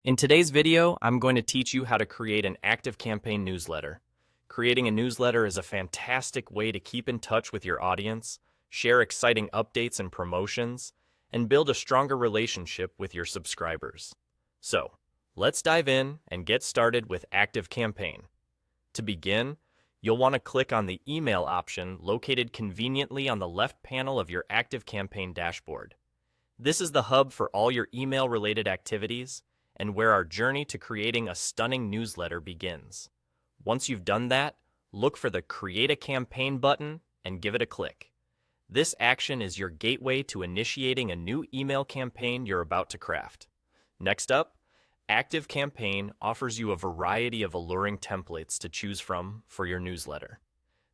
In today's video, I'm going to teach you how to create an ActiveCampaign newsletter. Creating a newsletter is a fantastic way to keep in touch with your audience, share exciting updates and promotions, and build a stronger relationship with your subscribers. So, let's dive in and get started with ActiveCampaign. To begin, you'll want to click on the email option located conveniently on the left panel of your ActiveCampaign dashboard. This is the hub for all your email-related activities and where our journey to creating a stunning newsletter begins. Once you've done that, look for the Create a Campaign button and give it a click. This action is your gateway to initiating a new email campaign you're about to craft. Next up, ActiveCampaign offers you a variety of alluring templates to choose from for your newsletter.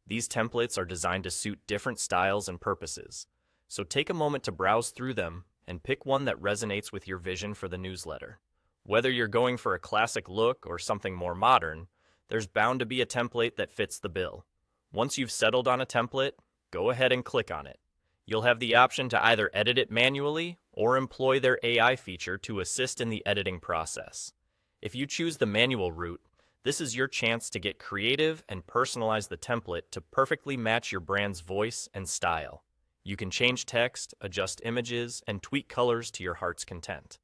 These templates are designed to suit different styles and purposes, so take a moment to browse through them and pick one that resonates with your vision for the newsletter. Whether you're going for a classic look or something more modern, there's bound to be a template that fits the bill. Once you've settled on a template, go ahead and click on it. You'll have the option to either edit it manually or employ their AI feature to assist in the editing process. If you choose the manual route, this is your chance to get creative and personalize the template to perfectly match your brand's voice and style. You can change text, adjust images, and tweak colors to your heart's content.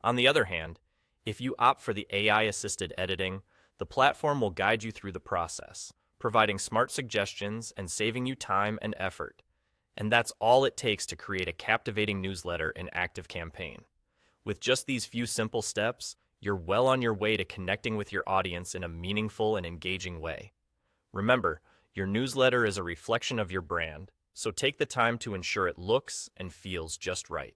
On the other hand, if you opt for the AI-assisted editing, the platform will guide you through the process, providing smart suggestions and saving you time and effort. And that's all it takes to create a captivating newsletter in ActiveCampaign. With just these few simple steps, you're well on your way to connecting with your audience in a meaningful and engaging way. Remember, your newsletter is a reflection of your brand, so take the time to ensure it looks and feels just right.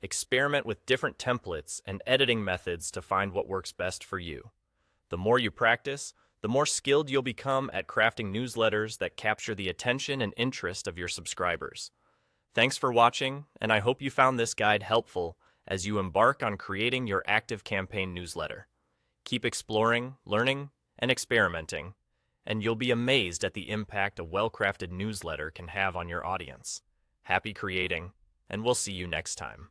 Experiment with different templates and editing methods to find what works best for you. The more you practice, the more skilled you'll become at crafting newsletters that capture the attention and interest of your subscribers. Thanks for watching, and I hope you found this guide helpful as you embark on creating your ActiveCampaign newsletter. Keep exploring, learning, and experimenting, and you'll be amazed at the impact a well-crafted newsletter can have on your audience. Happy creating, and we'll see you next time.